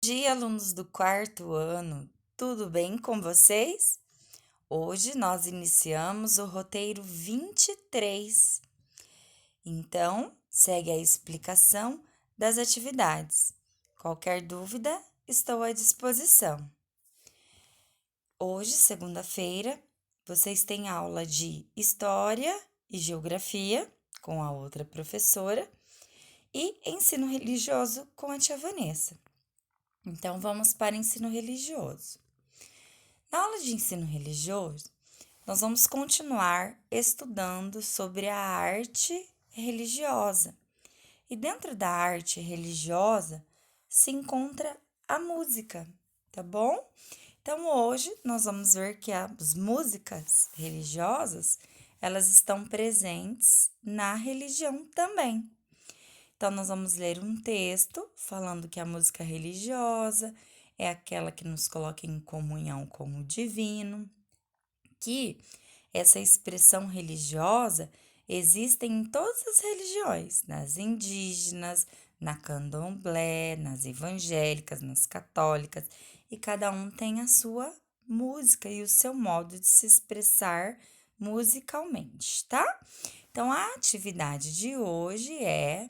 Dia, alunos do quarto ano, tudo bem com vocês? Hoje nós iniciamos o roteiro 23. Então, segue a explicação das atividades. Qualquer dúvida, estou à disposição. Hoje, segunda-feira, vocês têm aula de História e Geografia com a outra professora e Ensino Religioso com a tia Vanessa. Então, vamos para ensino religioso. Na aula de ensino religioso, nós vamos continuar estudando sobre a arte religiosa. E dentro da arte religiosa se encontra a música, tá bom? Então, hoje nós vamos ver que as músicas religiosas, elas estão presentes na religião também. Então, nós vamos ler um texto falando que a música religiosa é aquela que nos coloca em comunhão com o divino, que essa expressão religiosa existe em todas as religiões, nas indígenas, na candomblé, nas evangélicas, nas católicas, e cada um tem a sua música e o seu modo de se expressar musicalmente, tá? Então, a atividade de hoje é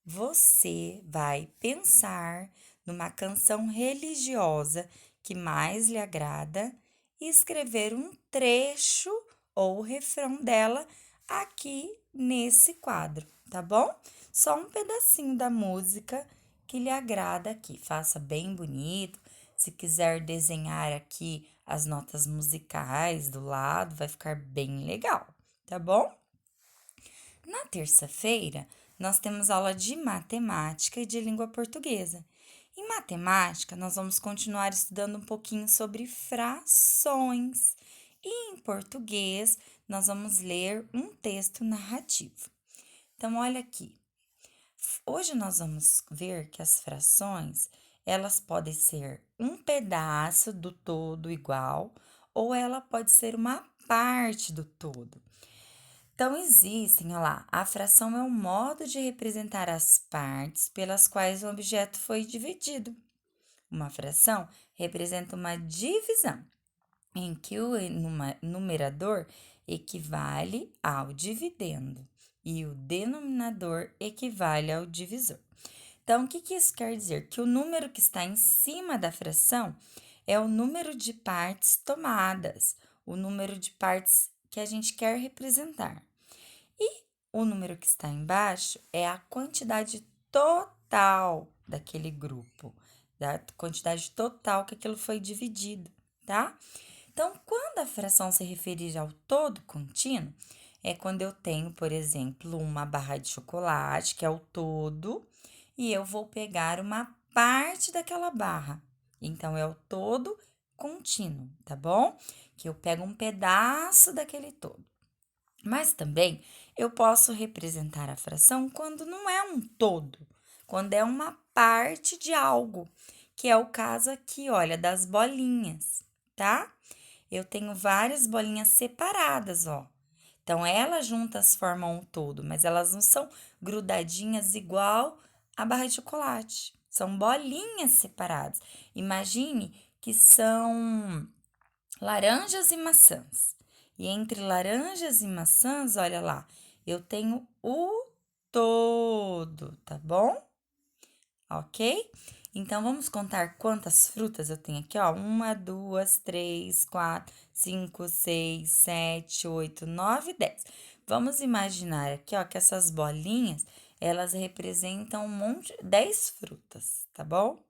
você vai pensar numa canção religiosa que mais lhe agrada e escrever um trecho ou refrão dela aqui nesse quadro, tá bom? Só um pedacinho da música que lhe agrada aqui. Faça bem bonito. Se quiser desenhar aqui as notas musicais do lado, vai ficar bem legal, tá bom? Na terça-feira, nós temos aula de matemática e de língua portuguesa. Em matemática, nós vamos continuar estudando um pouquinho sobre frações. E em português, nós vamos ler um texto narrativo. Então, olha aqui. Hoje nós vamos ver que as frações, elas podem ser um pedaço do todo igual, ou ela pode ser uma parte do todo. Então, existem, olha lá, a fração é um modo de representar as partes pelas quais o objeto foi dividido. Uma fração representa uma divisão, em que o numerador equivale ao dividendo e o denominador equivale ao divisor. Então, o que isso quer dizer? Que o número que está em cima da fração é o número de partes tomadas, o número de partes que a gente quer representar. E o número que está embaixo é a quantidade total daquele grupo, da quantidade total que aquilo foi dividido, tá? Então, quando a fração se referir ao todo contínuo, é quando eu tenho, por exemplo, uma barra de chocolate, que é o todo, e eu vou pegar uma parte daquela barra. Então, é o todo contínuo, tá bom? Que eu pego um pedaço daquele todo. Mas também eu posso representar a fração quando não é um todo, quando é uma parte de algo, que é o caso aqui, olha, das bolinhas, tá? Eu tenho várias bolinhas separadas, ó. Então, elas juntas formam um todo, mas elas não são grudadinhas igual a barra de chocolate. São bolinhas separadas. Imagine que são laranjas e maçãs. E entre laranjas e maçãs, olha lá, eu tenho o todo, tá bom? Ok? Então, vamos contar quantas frutas eu tenho aqui, ó. 1, 2, 3, 4, 5, 6, 7, 8, 9, 10. Vamos imaginar aqui, ó, que essas bolinhas, elas representam 10 frutas, tá bom?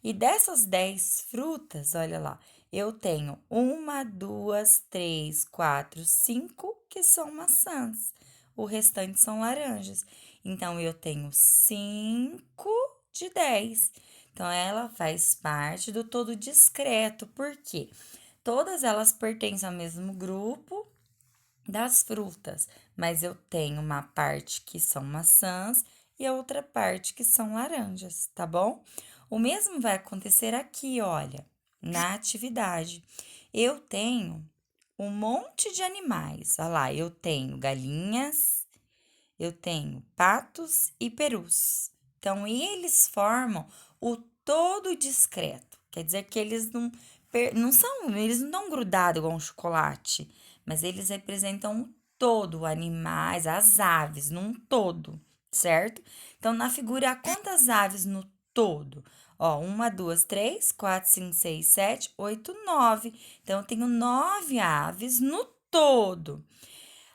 E dessas 10 frutas, olha lá, eu tenho 1, 2, 3, 4, 5 que são maçãs. O restante são laranjas. Então, eu tenho 5 de 10. Então, ela faz parte do todo discreto, porque todas elas pertencem ao mesmo grupo das frutas, mas eu tenho uma parte que são maçãs e a outra parte que são laranjas, tá bom? O mesmo vai acontecer aqui, olha, na atividade. Eu tenho um monte de animais. Olha lá, eu tenho galinhas, eu tenho patos e perus. Então, eles formam o todo discreto. Quer dizer que eles eles não estão grudados igual um chocolate, mas eles representam um todo, animais, as aves, num todo, certo? Então, na figura, há quantas aves no todo? Ó, 1, 2, 3, 4, 5, 6, 7, 8, 9. Então, eu tenho 9 aves no todo.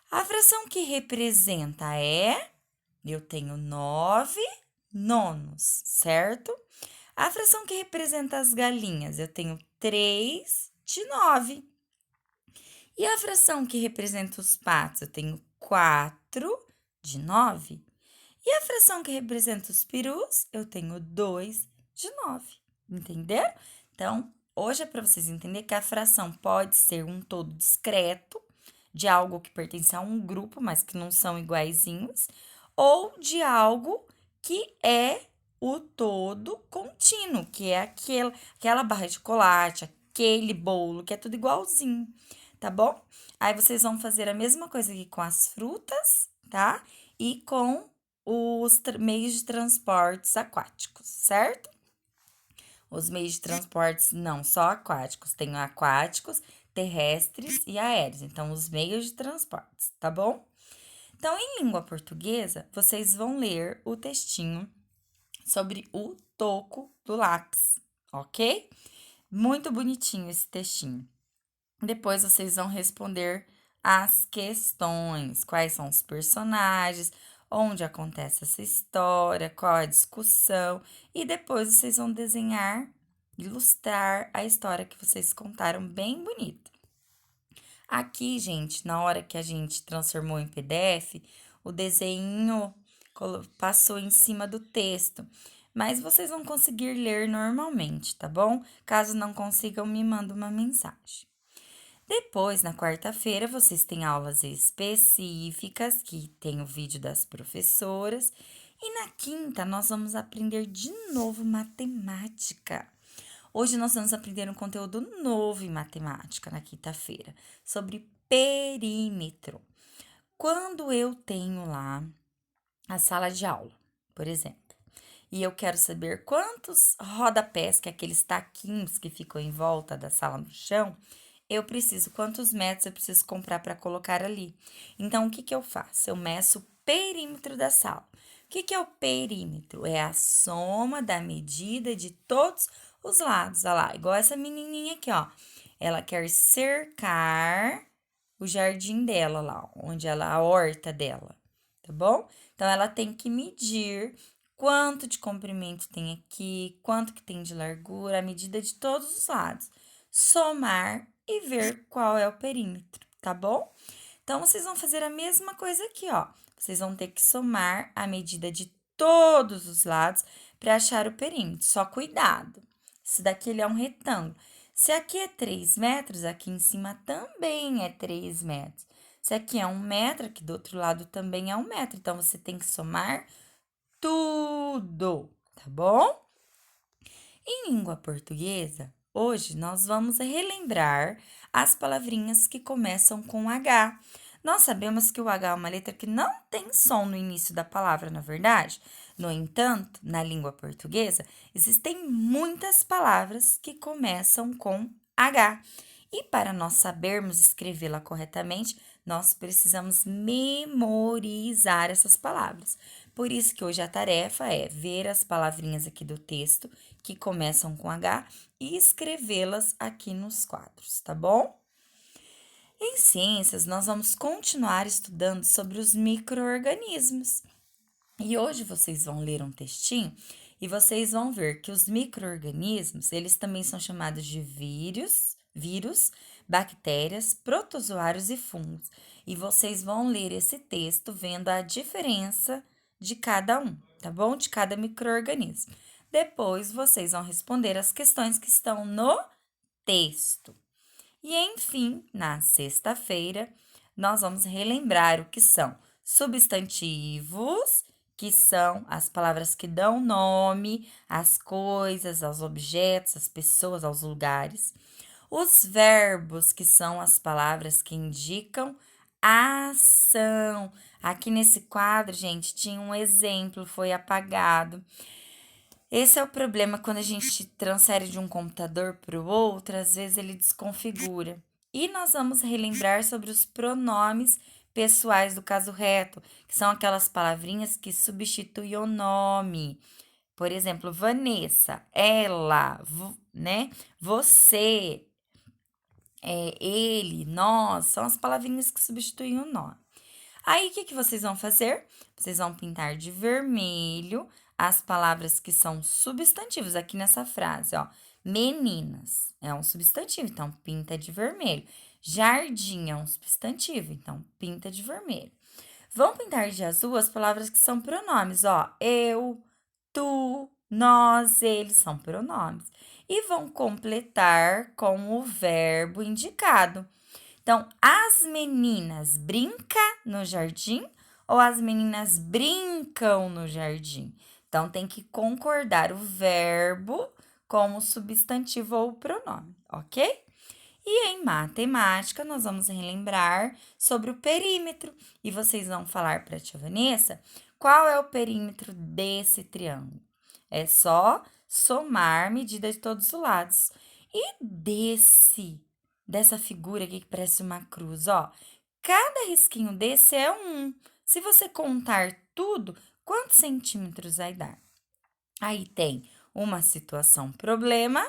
A fração que representa eu tenho 9 nonos, certo? A fração que representa as galinhas, eu tenho 3 de 9. E a fração que representa os patos, eu tenho 4 de 9. E a fração que representa os perus, eu tenho 2 de 9. Entenderam? Então, hoje é para vocês entenderem que a fração pode ser um todo discreto, de algo que pertence a um grupo, mas que não são iguaizinhos, ou de algo que é o todo contínuo, que é aquela barra de chocolate, aquele bolo, que é tudo igualzinho, tá bom? Aí vocês vão fazer a mesma coisa aqui com as frutas, tá? E com os meios de transportes aquáticos, certo? Os meios de transportes não só aquáticos, tem aquáticos, terrestres e aéreos. Então, os meios de transportes, tá bom? Então, em língua portuguesa, vocês vão ler o textinho sobre o toco do lápis, ok? Muito bonitinho esse textinho. Depois vocês vão responder as questões, quais são os personagens, onde acontece essa história, qual a discussão, e depois vocês vão desenhar, ilustrar a história que vocês contaram bem bonita. Aqui, gente, na hora que a gente transformou em PDF, o desenho passou em cima do texto, mas vocês vão conseguir ler normalmente, tá bom? Caso não consigam, me manda uma mensagem. Depois, na quarta-feira, vocês têm aulas específicas, que tem o vídeo das professoras. E na quinta, nós vamos aprender de novo matemática. Hoje nós vamos aprender um conteúdo novo em matemática, na quinta-feira, sobre perímetro. Quando eu tenho lá a sala de aula, por exemplo, e eu quero saber quantos rodapés, que é aqueles taquinhos que ficam em volta da sala no chão, quantos metros eu preciso comprar para colocar ali. Então, o que eu faço? Eu meço o perímetro da sala. O que é o perímetro? É a soma da medida de todos os lados. Olha lá, igual essa menininha aqui, ó. Ela quer cercar o jardim dela lá, a horta dela, tá bom? Então, ela tem que medir quanto de comprimento tem aqui, quanto que tem de largura, a medida de todos os lados. Somar e ver qual é o perímetro, tá bom? Então, vocês vão fazer a mesma coisa aqui, ó. Vocês vão ter que somar a medida de todos os lados para achar o perímetro. Só cuidado, isso daqui ele é um retângulo. Se aqui é 3 metros, aqui em cima também é 3 metros. Se aqui é 1 metro, aqui do outro lado também é 1 metro. Então, você tem que somar tudo, tá bom? Em língua portuguesa, hoje nós vamos relembrar as palavrinhas que começam com H. Nós sabemos que o H é uma letra que não tem som no início da palavra, na verdade. No entanto, na língua portuguesa, existem muitas palavras que começam com H. E para nós sabermos escrevê-la corretamente, nós precisamos memorizar essas palavras. Por isso que hoje a tarefa é ver as palavrinhas aqui do texto que começam com H e escrevê-las aqui nos quadros, tá bom? Em ciências, nós vamos continuar estudando sobre os micro-organismos. E hoje vocês vão ler um textinho e vocês vão ver que os micro-organismos, eles também são chamados de vírus, bactérias, protozoários e fungos. E vocês vão ler esse texto vendo a diferença de cada um, tá bom? De cada micro-organismo. Depois vocês vão responder as questões que estão no texto. E enfim, na sexta-feira, nós vamos relembrar o que são substantivos, que são as palavras que dão nome às coisas, aos objetos, às pessoas, aos lugares. Os verbos, que são as palavras que indicam ação. Aqui nesse quadro, gente, tinha um exemplo, foi apagado. Esse é o problema quando a gente transfere de um computador para o outro, às vezes ele desconfigura. E nós vamos relembrar sobre os pronomes pessoais do caso reto, que são aquelas palavrinhas que substituem o nome. Por exemplo, Vanessa, ela, né? Você, ele, nós, são as palavrinhas que substituem o nome. Aí, o que vocês vão fazer? Vocês vão pintar de vermelho as palavras que são substantivos aqui nessa frase, ó. Meninas é um substantivo, então pinta de vermelho. Jardim é um substantivo, então pinta de vermelho. Vão pintar de azul as palavras que são pronomes, ó. Eu, tu, nós, eles são pronomes. E vão completar com o verbo indicado. Então, as meninas brincam no jardim ou as meninas brincam no jardim? Então, tem que concordar o verbo com o substantivo ou o pronome, ok? E em matemática, nós vamos relembrar sobre o perímetro. E vocês vão falar para a tia Vanessa qual é o perímetro desse triângulo. É só somar medida de todos os lados. E dessa figura aqui que parece uma cruz, ó. Cada risquinho desse é um. Se você contar tudo, quantos centímetros vai dar? Aí tem uma situação problema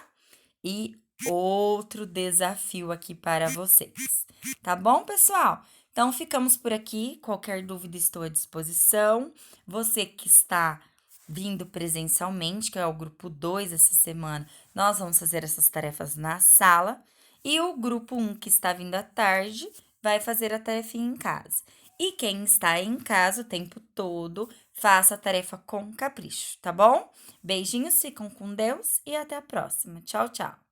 e outro desafio aqui para vocês. Tá bom, pessoal? Então, ficamos por aqui. Qualquer dúvida, estou à disposição. Você que está vindo presencialmente, que é o grupo 2 essa semana, nós vamos fazer essas tarefas na sala. E o grupo 1, que está vindo à tarde, vai fazer a tarefinha em casa. E quem está em casa o tempo todo, faça a tarefa com capricho, tá bom? Beijinhos, ficam com Deus e até a próxima. Tchau, tchau.